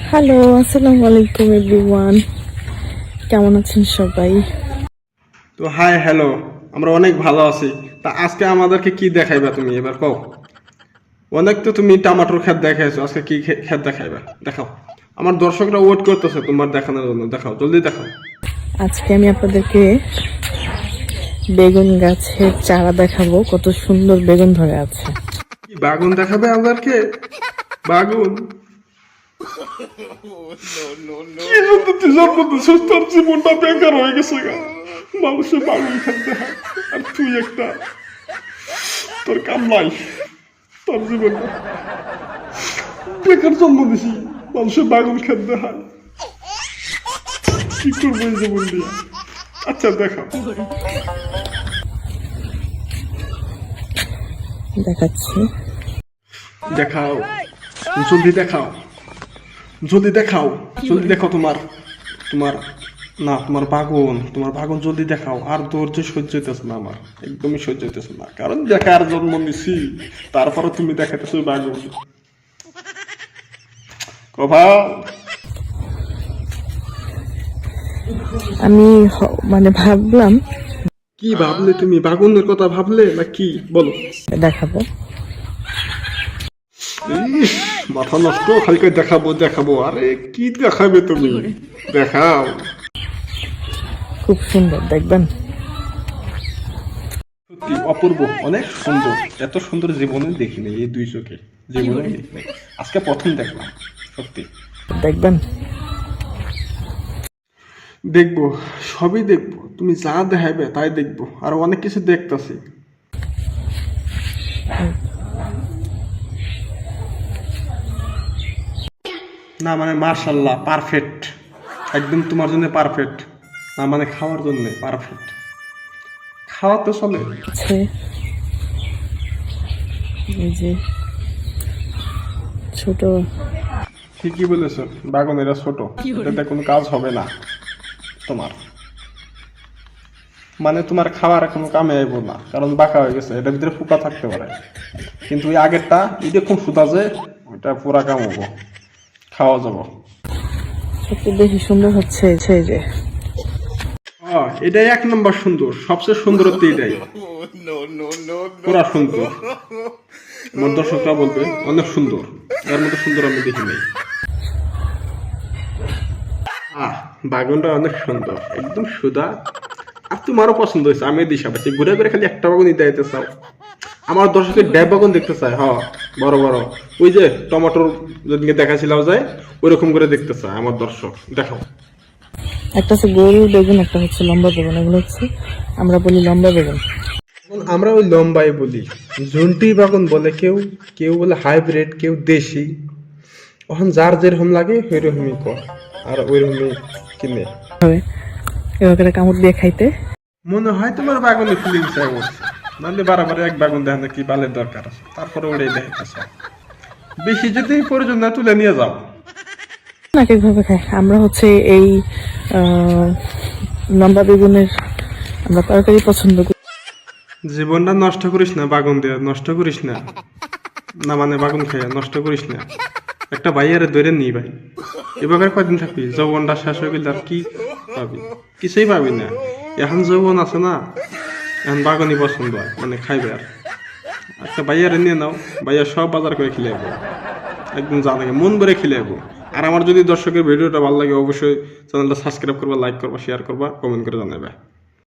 Hello, আসসালামু আলাইকুম everyone. কেমন আছেন সবাই? তো হাই হ্যালো, আমরা অনেক ভালো আছি। তা আজকে আমাদেরকে কি দেখাইবা তুমি এবার কও? অনেক তো তুমি টমেটোর ক্ষেত দেখাইছো, আজকে কি ক্ষেত দেখাইবা দেখাও। আমার দর্শকরা ওয়েট করতেছে তোমার দেখানোর জন্য, দেখাও জলদি দেখাও। আজকে আমি আপনাদেরকে বেগুন গাছের চারা দেখাবো, কত সুন্দর বেগুন ধরে আছে। কি বাগুন দেখাবে আমাদেরকে? বাগুন কি বলতে জন্ম দিছিস? তোর জীবনটা বেকার হয়ে গেছে গা। মানুষের বাগুন ক্ষেত দেখায় আর তুই একটা, তোর কাম নাই। তোর জীবনটা বেকার জন্ম দিছি, মানুষের বাগুন ক্ষেত দেখায়। কি করবো এই জীবন দিয়ে? আচ্ছা দেখাও। দেখাচ্ছি। দেখাও জলদি দেখাও, জলদি দেখাও, জলদি দেখাও। তোমার তোমার না, তোমার বাগুন জলদি দেখাও। আর ধৈর্য সহ্য হইতেছে না আমার, একদমই সহ্য হইতেছে না। কারণ দেখার জন্ম নিছি, তারপরে তুমি দেখাতেছো বাগুন। কভাও আমি মানে ভাবলাম কি ভাবলে তুমি? বাগুনের কথা ভাবলে না কি? বলো। দেখাবো। ইস, মাথা নষ্ট, খালি করে দেখাবো দেখাবো। আরে কি দেখাবে তুমি? দেখাও। খুব সুন্দর, দেখবেন। সত্যি অপূর্ব, অনেক সুন্দর। এত সুন্দর জীবনে দেখিনি, এই দুই চোখে জীবনে দেখিনি, আজকে প্রথম দেখলাম। সত্যি দেখবেন। দেখবো, সবই দেখবো। তুমি যা দেখাইবে তাই দেখবো, আর অনেক কিছু দেখতেছি। না মানে মার্শাল্লাহ, পারফেক্ট, একদম তোমার জন্য পারফেক্ট। না মানে খাওয়ার জন্য পারফেক্ট। খাওয়া তো চলে। আছে এই যে ছোট। ঠিকই বলেছ, বাগান এরা ছোট, এটাতে কোনো কাজ হবে না তোমার। মানে তোমার খাওয়ার কোনো কামে আইব না, কারণ বাঁকা হয়ে গেছে, এটার ভিতরে পোকা থাকতে পারে। কিন্তু ওই আগেরটা, এটা খুব সুতা যে, ওইটা পুরা কাম হবো, খাওয়া যাবো। সবচেয়ে বেশি সুন্দর হচ্ছে এই যে এটাই এক নম্বর সুন্দর, সবচেয়ে সুন্দর হচ্ছে এটাই, পুরা সুন্দর। আমার দর্শকরা বলবে অনেক সুন্দর, এর মতো সুন্দর আমি দেখি নাই। বাগানটা অনেক সুন্দর, একদম সুদা। আর তোমারও পছন্দ হয়েছে, আমি দিশা পাচ্ছি। ঘুরে ঘুরে খালি একটা বাগান নিতে যেতে চাও। আমার দর্শকের ড্যাব বাগান দেখতে চায়, বড় বড়। ওই যে টমেটোর যেদিকে দেখাছিলাম যায়, ওইরকম করে দেখতে চায় আমার দর্শক। দেখাও। একটা হচ্ছে গোল বেগুন, একটা হচ্ছে লম্বা বেগুন। এগুলো হচ্ছে আমরা বলি লম্বা বেগুন। আমরা ওই লম্বাই বলি, জুনটি বাগান বলে কেউ, কেউ বলে হাইব্রিড, কেউ দেশি। এখন যার যেরকম লাগে ওইরকমই কর, আর ওইরকমই কিনে। এভাবে কামড় দিয়ে খাইতে মনে হয় তোমার বাগানে ফিলিংস চাই করছে, নাহলে বারবার এক বাগান দেখেন কি বালের দরকার আছে, তারপরে ওটাই দেখাইতেছে। বেশি যদি প্রয়োজন না, তুলে নিয়ে যাও। এক একভাবে খাই। আমরা হচ্ছে এই লম্বা বেগুনের আমরা তরকারি পছন্দ করি। জীবনটা নষ্ট করিস না, বাগান দিয়ে নষ্ট করিস না। না মানে বাগান খাইয়া নষ্ট করিস না। একটা ভাইয়ারে ধরে নি ভাই, এভাবে কয়দিন থাকবি? যৌবনটা শেষ হয়ে গেলে আর কি পাবি? কিছুই পাবি না। এখন যৌবন আছে না, এখন বাগানই পছন্দ হয়, মানে খাইবে। আর একটা ভাইয়ারে নিয়ে নাও, ভাইয়া সব বাজার করে খেলে যাবো, একদম যা লাগে মন ভরে খেলে যাবো। আর আমার যদি দর্শকের ভিডিওটা ভালো লাগে, অবশ্যই চ্যানেলটা সাবস্ক্রাইব করবা, লাইক করবা, শেয়ার করবা, কমেন্ট করে জানাবে।